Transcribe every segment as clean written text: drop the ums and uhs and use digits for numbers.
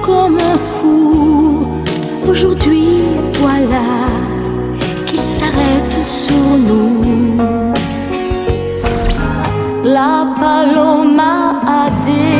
comme un fou. Aujourd'hui, voilà qu'il s'arrête sur nous. La paloma a des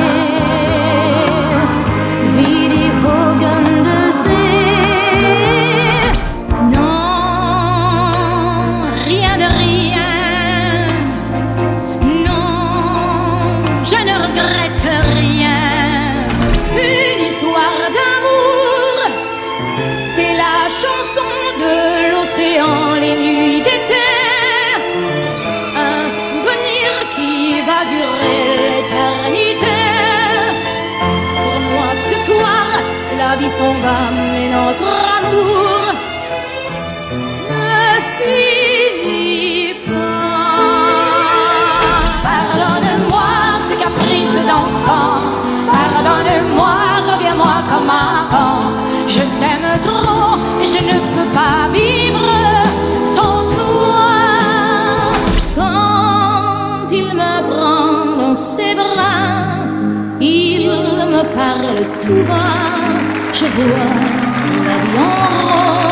s'en va, mais notre amour ne finit pas. Pardonne-moi ce caprice d'enfant, pardonne-moi, reviens-moi comme avant. Je t'aime trop et je ne peux pas vivre sans toi. Quand il me prend dans ses bras, il me parle tout bas. Je vois la vie en rose.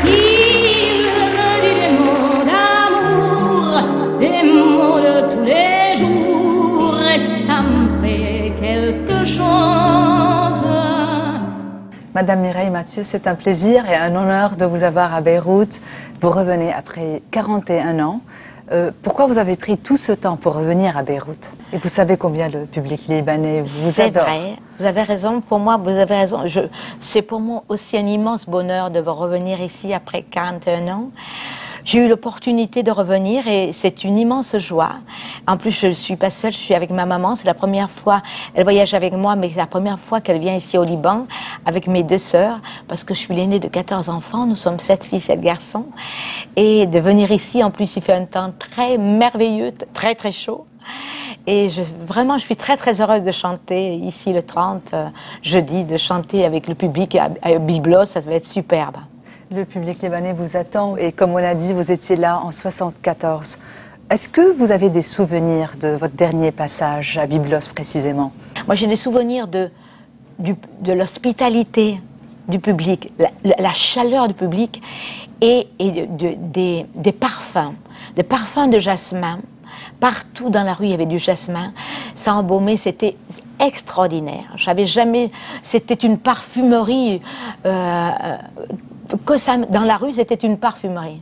Il me dit des mots d'amour, des mots de tous les jours, et ça me fait quelque chose. Madame Mireille Mathieu, c'est un plaisir et un honneur de vous avoir à Beyrouth. Vous revenez après 41 ans. Pourquoi vous avez pris tout ce temps pour revenir à Beyrouth? Et vous savez combien le public libanais vous adore. C'est vrai, vous avez raison, pour moi, vous avez raison. C'est pour moi aussi un immense bonheur de revenir ici après 41 ans. J'ai eu l'opportunité de revenir et c'est une immense joie. En plus, je ne suis pas seule, je suis avec ma maman. C'est la première fois, elle voyage avec moi, mais c'est la première fois qu'elle vient ici au Liban avec mes deux sœurs, parce que je suis l'aînée de 14 enfants. Nous sommes 7 filles, 7 garçons. Et de venir ici, en plus, il fait un temps très merveilleux, très très chaud. Et vraiment, je suis très très heureuse de chanter ici le 30 jeudi, de chanter avec le public à Byblos, ça va être superbe. Le public libanais vous attend et comme on l'a dit, vous étiez là en 74. Est-ce que vous avez des souvenirs de votre dernier passage à Byblos précisément? Moi j'ai des souvenirs de l'hospitalité du public, la chaleur du public et des parfums de jasmin. Partout dans la rue, il y avait du jasmin. Ça embaumait, c'était extraordinaire. J'avais jamais... C'était une parfumerie... que ça, dans la rue, c'était une parfumerie.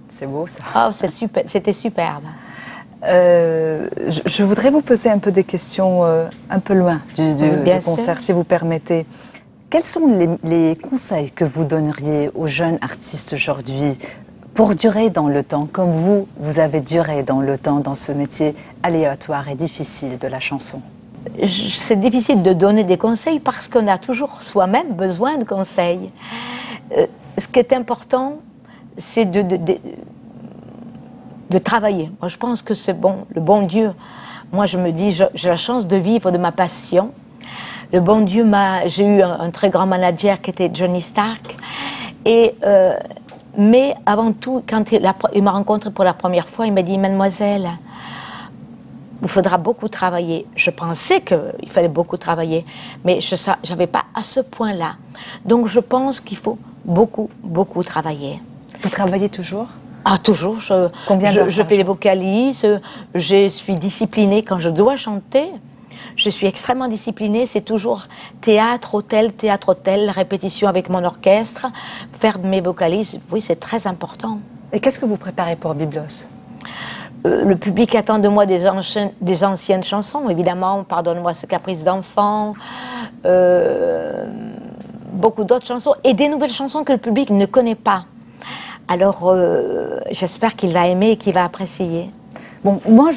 C'est beau, ça. Oh, c'était superbe. Je voudrais vous poser un peu des questions un peu loin du concert, si vous permettez. Quels sont les conseils que vous donneriez aux jeunes artistes aujourd'hui pour durer dans le temps, comme vous avez duré dans le temps dans ce métier aléatoire et difficile de la chanson? C'est difficile de donner des conseils parce qu'on a toujours soi-même besoin de conseils. Ce qui est important, c'est de travailler. Moi, je pense que c'est bon, le bon Dieu. Moi, je me dis, j'ai la chance de vivre de ma passion. Le bon Dieu j'ai eu un très grand manager qui était Johnny Stark. Mais avant tout, quand il m'a rencontré pour la première fois, il m'a dit, mademoiselle, il faudra beaucoup travailler. Je pensais qu'il fallait beaucoup travailler, mais je n'avais pas à ce point-là. Donc je pense qu'il faut beaucoup, beaucoup travailler. Vous travaillez toujours? Ah, toujours. Combien d'heures je fais les vocalises, je suis disciplinée quand je dois chanter. Je suis extrêmement disciplinée, c'est toujours théâtre, hôtel, répétition avec mon orchestre, faire mes vocalises, oui, c'est très important. Et qu'est-ce que vous préparez pour Byblos? Le public attend de moi des anciennes chansons, évidemment, Pardonne-moi ce caprice d'enfant, beaucoup d'autres chansons, et des nouvelles chansons que le public ne connaît pas. Alors, j'espère qu'il va aimer et qu'il va apprécier. Bon, moi,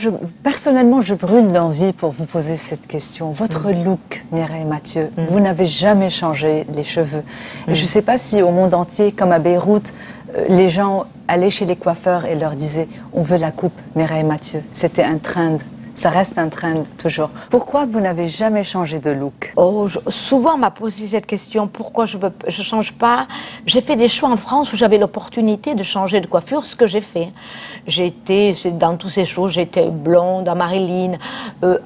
personnellement, je brûle d'envie pour vous poser cette question. Votre look, Mireille Mathieu, vous n'avez jamais changé les cheveux. Et je ne sais pas si au monde entier, comme à Beyrouth, les gens allaient chez les coiffeurs et leur disaient « On veut la coupe Mireille Mathieu ». C'était un trend. Ça reste un trend toujours. Pourquoi vous n'avez jamais changé de look? Oh, souvent on m'a posé cette question, pourquoi je change pas? J'ai fait des choix en France où j'avais l'opportunité de changer de coiffure, ce que j'ai fait. C'est dans toutes ces choses, j'étais blonde, en Marilyn,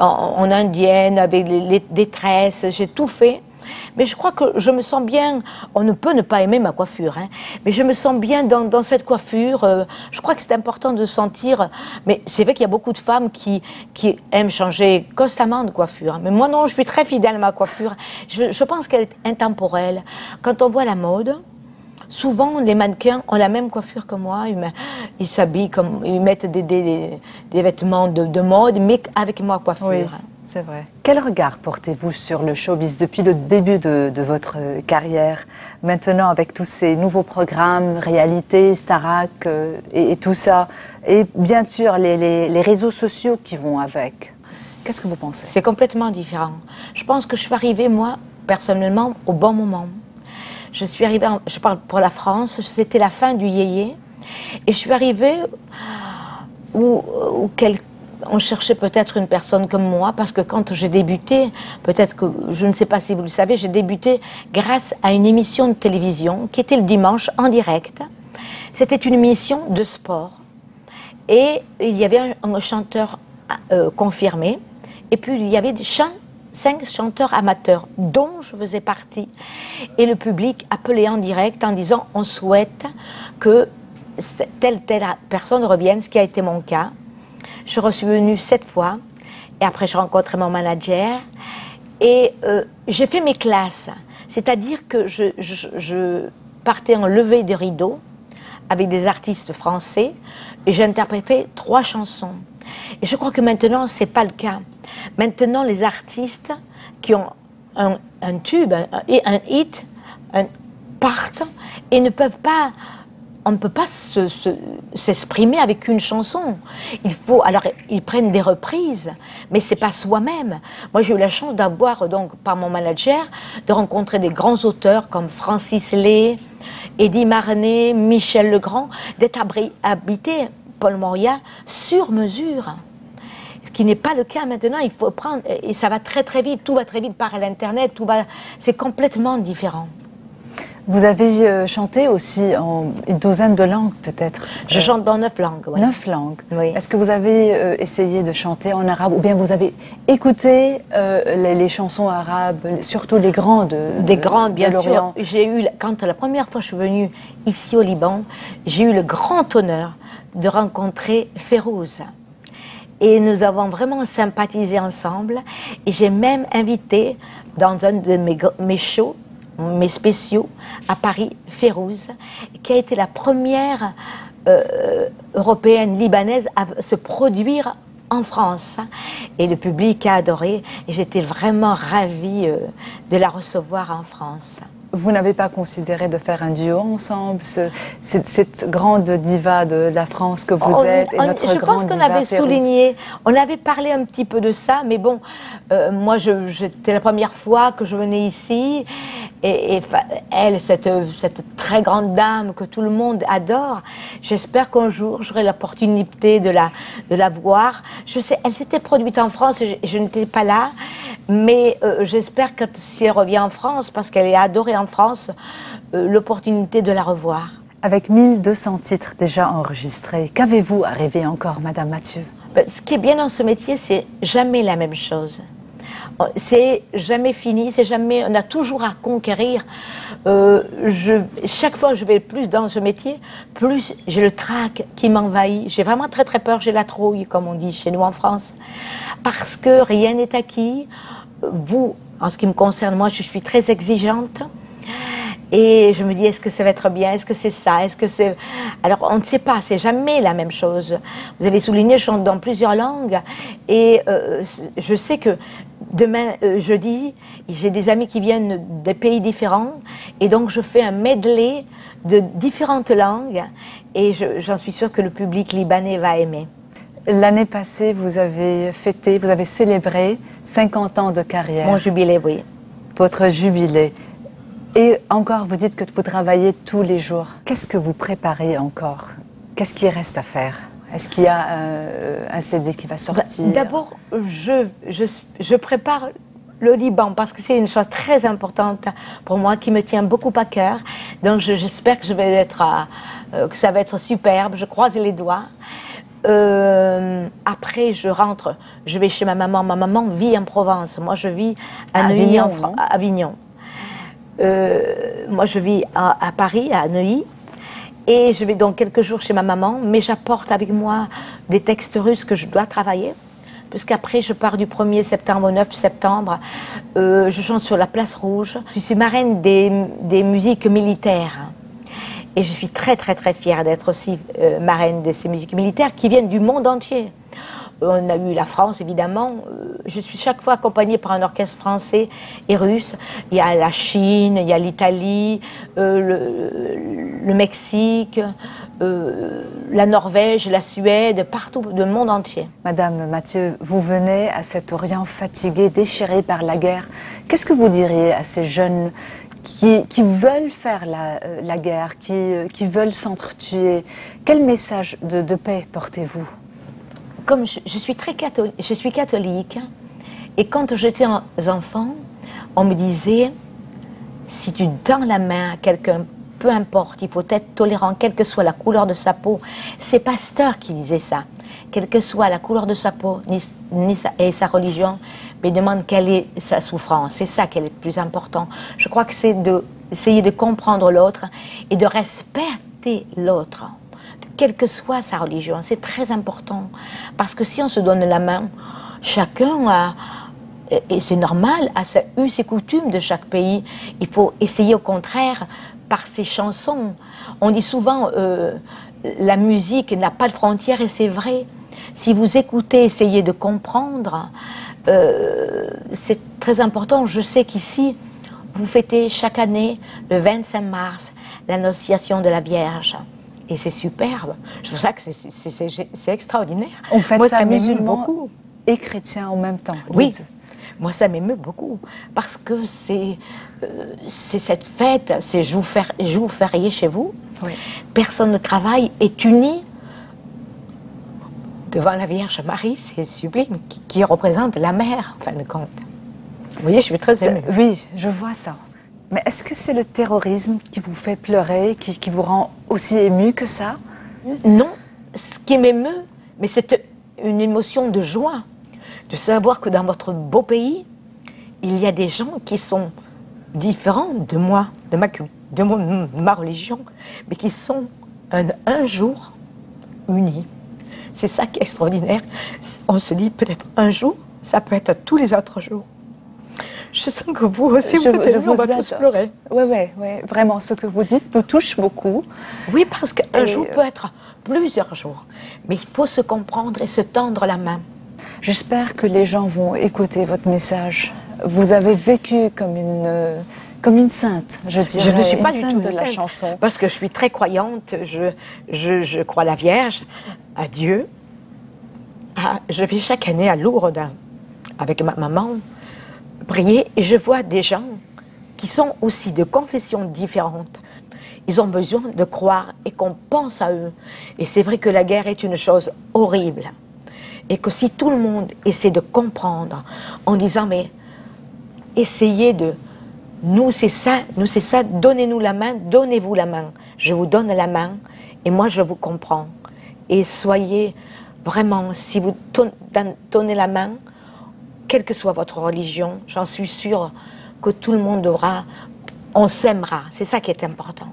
en indienne, avec des tresses, j'ai tout fait. Mais je crois que je me sens bien, on ne peut ne pas aimer ma coiffure, hein, mais je me sens bien dans cette coiffure. Je crois que c'est important de sentir, mais c'est vrai qu'il y a beaucoup de femmes qui aiment changer constamment de coiffure. Mais moi non, je suis très fidèle à ma coiffure. Je pense qu'elle est intemporelle. Quand on voit la mode, souvent les mannequins ont la même coiffure que moi. Ils s'habillent comme, ils mettent des vêtements de mode, mais avec ma coiffure. Oui. C'est vrai. Quel regard portez-vous sur le showbiz depuis le début de votre carrière? Maintenant, avec tous ces nouveaux programmes, réalité, Starac et tout ça, et bien sûr les réseaux sociaux qui vont avec. Qu'est-ce que vous pensez? C'est complètement différent. Je pense que je suis arrivée, moi, personnellement, au bon moment. Je suis arrivée, je parle pour la France, c'était la fin du yéyé, et je suis arrivée où on cherchait peut-être une personne comme moi, parce que quand j'ai débuté, peut-être que, je ne sais pas si vous le savez, j'ai débuté grâce à une émission de télévision qui était le dimanche en direct. C'était une émission de sport. Et il y avait un chanteur confirmé, et puis il y avait 5 chanteurs amateurs, dont je faisais partie. Et le public appelait en direct en disant « on souhaite que telle personne revienne », ce qui a été mon cas. Je suis venue 7 fois, et après je rencontrais mon manager, et j'ai fait mes classes, c'est-à-dire que je partais en levée de rideau avec des artistes français, et j'interprétais 3 chansons. Et je crois que maintenant, ce n'est pas le cas. Maintenant, les artistes qui ont un tube, un hit, partent et ne peuvent pas... On ne peut pas s'exprimer avec une chanson. Alors, ils prennent des reprises, mais ce n'est pas soi-même. Moi, j'ai eu la chance d'avoir, donc, par mon manager, de rencontrer des grands auteurs comme Francis Lay, Eddie Marnay, Michel Legrand, d'être habité, Paul Moria, sur mesure. Ce qui n'est pas le cas maintenant. Il faut prendre, et ça va très très vite, tout va très vite par l'Internet, c'est complètement différent. Vous avez chanté aussi en une douzaine de langues, peut-être? Je chante dans 9 langues. Oui. 9 langues. Oui. Est-ce que vous avez essayé de chanter en arabe, ou bien vous avez écouté les chansons arabes, surtout les grandes Des grandes, bien sûr. J'ai eu, quand la première fois je suis venue ici au Liban, j'ai eu le grand honneur de rencontrer Férouz. Et nous avons vraiment sympathisé ensemble. Et j'ai même invité dans un de mes shows, mes spéciaux, à Paris, Férouz, qui a été la première européenne libanaise à se produire en France. Et le public a adoré, et j'étais vraiment ravie de la recevoir en France. Vous n'avez pas considéré de faire un duo ensemble, cette grande diva de la France que vous êtes, et notre grande diva Je pense qu'on avait souligné, on avait parlé un petit peu de ça, mais bon, moi, c'était la première fois que je venais ici, et elle, cette très grande dame que tout le monde adore, j'espère qu'un jour, j'aurai l'opportunité de la voir. Je sais, elle s'était produite en France, et je n'étais pas là, mais j'espère que si elle revient en France, parce qu'elle est adorée en France, l'opportunité de la revoir. Avec 1200 titres déjà enregistrés, qu'avez-vous à rêver encore, Madame Mathieu? Ce qui est bien dans ce métier, c'est jamais la même chose. C'est jamais fini, c'est jamais, on a toujours à conquérir. Chaque fois que je vais plus dans ce métier, plus j'ai le trac qui m'envahit. J'ai vraiment très très peur, j'ai la trouille, comme on dit chez nous en France. Parce que rien n'est acquis. Vous, en ce qui me concerne, moi, je suis très exigeante. Et je me dis, est-ce que ça va être bien? Est-ce que c'est ça? Est-ce que c'est... Alors, on ne sait pas, c'est jamais la même chose. Vous avez souligné, je chante dans plusieurs langues. Et je sais que demain, jeudi, j'ai des amis qui viennent des pays différents. Et donc, je fais un medley de différentes langues. Et j'en suis sûre que le public libanais va aimer. L'année passée, vous avez fêté, vous avez célébré 50 ans de carrière. Mon jubilé, oui. Votre jubilé. Et encore, vous dites que vous travaillez tous les jours. Qu'est-ce que vous préparez encore? Qu'est-ce qui reste à faire? Est-ce qu'il y a un CD qui va sortir? D'abord, je prépare le Liban parce que c'est une chose très importante pour moi qui me tient beaucoup à cœur. Donc j'espère que que ça va être superbe. Je croise les doigts. Après, je rentre, je vais chez ma maman. Ma maman vit en Provence. Moi, je vis à Neuilly, à Avignon. Moi, je vis à Paris, à Neuilly. Et je vais donc quelques jours chez ma maman, mais j'apporte avec moi des textes russes que je dois travailler. Puisqu'après, je pars du 1er septembre au 9 septembre. Je chante sur la place rouge. Je suis marraine des musiques militaires. Et je suis très, très, très fière d'être aussi marraine de ces musiques militaires qui viennent du monde entier. On a eu la France, évidemment. Je suis chaque fois accompagnée par un orchestre français et russe. Il y a la Chine, il y a l'Italie, le Mexique, la Norvège, la Suède, partout, du monde entier. Madame Mathieu, vous venez à cet Orient fatigué, déchiré par la guerre. Qu'est-ce que vous diriez à ces jeunes qui veulent faire la guerre, qui veulent s'entretuer? Quel message de paix portez-vous? Comme je suis catholique, et quand j'étais enfant, on me disait, si tu donnes la main à quelqu'un, peu importe, il faut être tolérant, quelle que soit la couleur de sa peau. C'est Pasteur qui disait ça. Quelle que soit la couleur de sa peau et sa religion, mais demande quelle est sa souffrance. C'est ça qui est le plus important. Je crois que c'est d'essayer de comprendre l'autre et de respecter l'autre, quelle que soit sa religion. C'est très important. Parce que si on se donne la main, chacun a, et c'est normal, a eu ses coutumes de chaque pays. Il faut essayer au contraire, par ses chansons. On dit souvent, la musique n'a pas de frontières, et c'est vrai. Si vous écoutez, essayez de comprendre, c'est très important. Je sais qu'ici, vous fêtez chaque année, le 25 mars, l'Annonciation de la Vierge. Et c'est superbe. Je trouve ça que c'est extraordinaire. On fête moi, ça musulman beaucoup. Et chrétien en même temps. Oui, moi ça m'émeut beaucoup. Parce que c'est cette fête, c'est jour férié chez vous. Oui. Personne ne travaille, est uni devant la Vierge Marie, c'est sublime, qui représente la mère, en fin de compte. Vous voyez, je suis très émue. Oui, je vois ça. Mais est-ce que c'est le terrorisme qui vous fait pleurer, qui vous rend aussi ému que ça? Non, ce qui m'émeut, mais c'est une émotion de joie, de savoir que dans votre beau pays, il y a des gens qui sont différents de moi, de ma religion, mais qui sont un jour unis. C'est ça qui est extraordinaire. On se dit peut-être un jour, ça peut être tous les autres jours. Je sens que vous aussi, on va tous pleurer. Oui, vraiment, ce que vous dites me touche beaucoup. Oui, parce qu'un jour peut être plusieurs jours. Mais il faut se comprendre et se tendre la main. J'espère que les gens vont écouter votre message. Vous avez vécu comme une sainte, je dirais. Je ne suis pas du tout de la chanson. Parce que je suis très croyante. Je crois à la Vierge, à Dieu. Je vais chaque année à Lourdes avec ma maman prier, et je vois des gens qui sont aussi de confessions différentes. Ils ont besoin de croire et qu'on pense à eux. Et c'est vrai que la guerre est une chose horrible. Et que si tout le monde essaie de comprendre en disant, mais essayez de... Nous, c'est ça, donnez-nous la main, donnez-vous la main. Je vous donne la main et moi, je vous comprends. Et soyez vraiment, si vous donnez la main, quelle que soit votre religion, j'en suis sûre que tout le monde on s'aimera. C'est ça qui est important.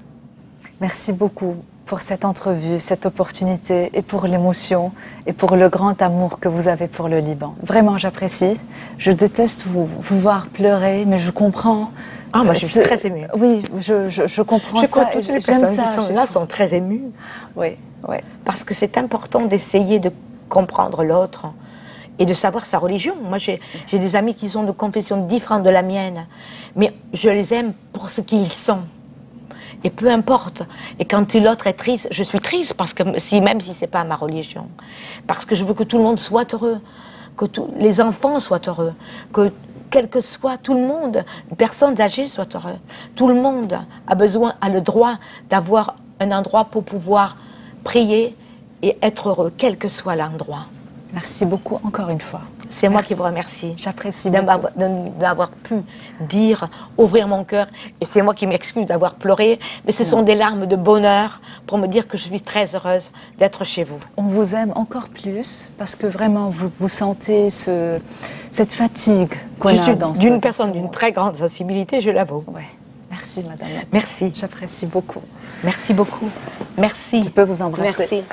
Merci beaucoup pour cette entrevue, cette opportunité, et pour l'émotion, et pour le grand amour que vous avez pour le Liban. Vraiment, j'apprécie. Je déteste vous voir pleurer, mais je comprends. Ah, moi, je suis très émue. Oui, je comprends ça. Je crois que toutes les personnes qui sont là sont très émues. Oui. Parce que c'est important d'essayer de comprendre l'autre et de savoir sa religion. Moi, j'ai des amis qui sont de confessions différentes de la mienne, mais je les aime pour ce qu'ils sont. Et peu importe. Et quand l'autre est triste, je suis triste, parce que même si ce n'est pas ma religion. Parce que je veux que tout le monde soit heureux, que les enfants soient heureux, que quel que soit tout le monde, les personnes âgées soient heureux. Tout le monde a le droit d'avoir un endroit pour pouvoir prier et être heureux, quel que soit l'endroit. Merci beaucoup encore une fois. C'est moi qui vous remercie. J'apprécie beaucoup. D'avoir pu dire, ouvrir mon cœur. Et c'est moi qui m'excuse d'avoir pleuré. Mais ce sont des larmes de bonheur pour me dire que je suis très heureuse d'être chez vous. On vous aime encore plus parce que vraiment vous sentez cette fatigue qu'on a dans ce monde. D'une personne d'une très grande sensibilité, je l'avoue. Ouais. Merci Madame Mathieu. Merci. J'apprécie beaucoup. Merci beaucoup. Merci. Je peux vous embrasser. Merci.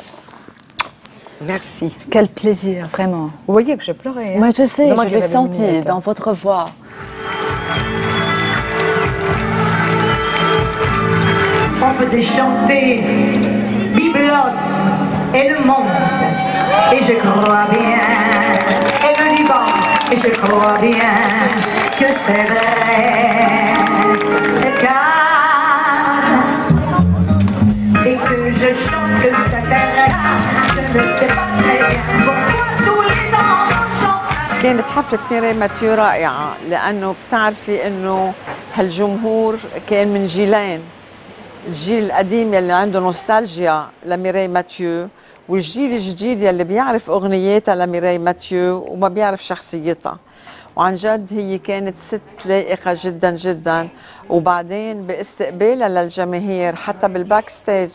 Merci. Quel plaisir, vraiment. Vous voyez que je pleurais. Hein? Moi, je sais, je l'ai senti dans votre voix. On faisait chanter Byblos et le monde. Et je crois bien, et le Liban, et je crois bien que c'est vrai. Car dès que je chante cette terre-là, je ne sais pas très bien pourquoi tous les ans chantent. كانت حفلة ميراي ماتيو رائعة لأنه بتعرفي إنه هالجمهور كان من جيلين، الجيل القديم يلي عنده نوستالجيا لميراي ماتيو والجيل الجديد يلي بيعرف أغنياتها لميراي ماتيو وما بيعرف شخصيتها. وعن جد هي كانت ست لائقة جدا جدا، وبعدين باستقبالها للجماهير حتى بالباك ستيج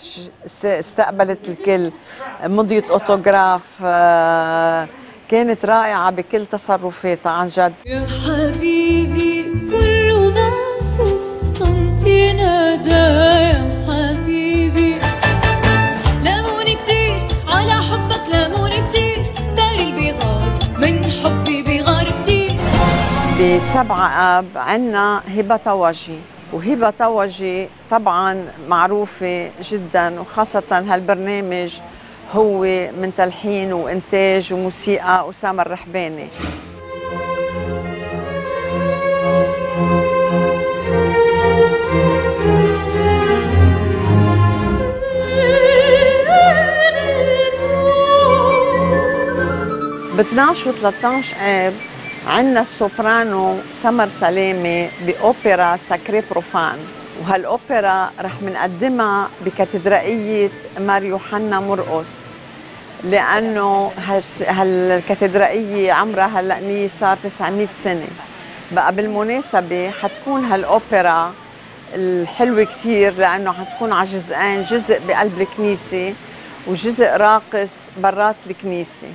استقبلت الكل، مضيت اوتوغراف، كانت رائعة بكل تصرفاتها عن جد. يا حبيبي كل ما في الصمت نادى يا حبيبي، لاموني كتير على حبك لاموني كتير، دار البغار من حبي بغار كتير. ب7 آب عنا هبة طوجي، وهبة طوجي طبعا معروفة جدا، وخاصة هالبرنامج هو من تلحين وإنتاج وموسيقى أسامة الرحباني. ب12 و13 آب عنا السوبرانو سمر سلامة بأوبرا ساكري بروفان، وهالأوبرا رح منقدمها بكاتدرائية مار يوحنا مرقس، لأنه هالكاتدرائية عمرها هلأ صار 900 سنة. بقى بالمناسبة حتكون هالأوبرا الحلوة كتير لأنه حتكون على جزئين، جزء بقلب الكنيسة وجزء راقص برات الكنيسة.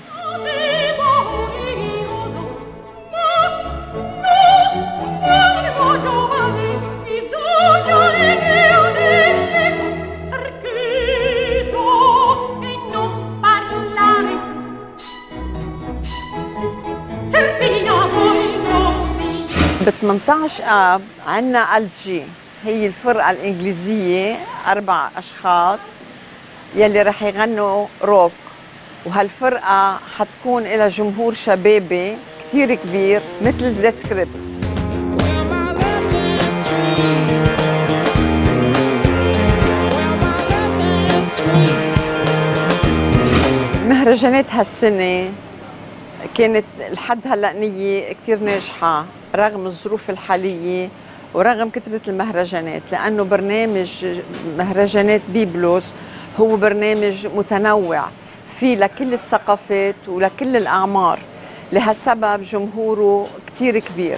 ب 18 آب عنا ألجي، هي الفرقة الإنجليزية 4 أشخاص يلي رح يغنوا روك، وهالفرقة حتكون إلى جمهور شبابي كتير كبير مثل ذا سكريبت. مهرجانات هالسنة كانت لحد هلأ نية كتير ناجحة رغم الظروف الحالية ورغم كثرة المهرجانات، لأنه برنامج مهرجانات بيبلوس هو برنامج متنوع فيه لكل الثقافات ولكل الأعمار، لهالسبب جمهوره كتير كبير.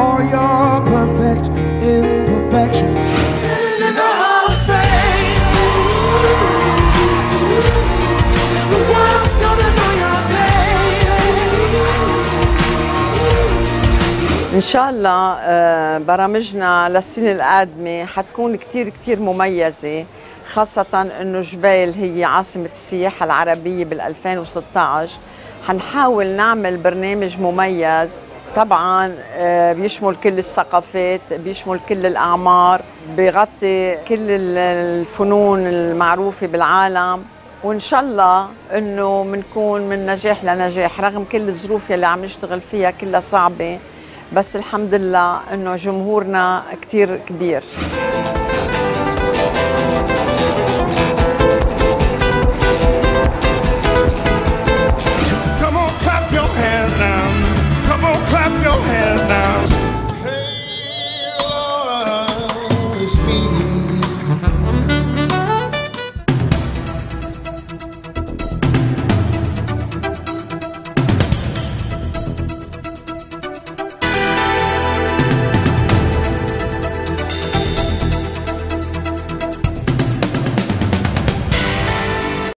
All your perfect imperfections in the Hall of Fame. The world's gonna know your name. إن شاء الله برامجنا للسنة القادمة حتكون كتير مميزة، خاصة إنه جبيل هي عاصمة السياحة العربية بال2016. حنحاول نعمل برنامج مميز طبعا بيشمل كل الثقافات، بيشمل كل الأعمار، بيغطي كل الفنون المعروفة بالعالم، وإن شاء الله إنه منكون من نجاح لنجاح رغم كل الظروف يلي عم نشتغل فيها كلها صعبة، بس الحمد لله إنه جمهورنا كتير كبير.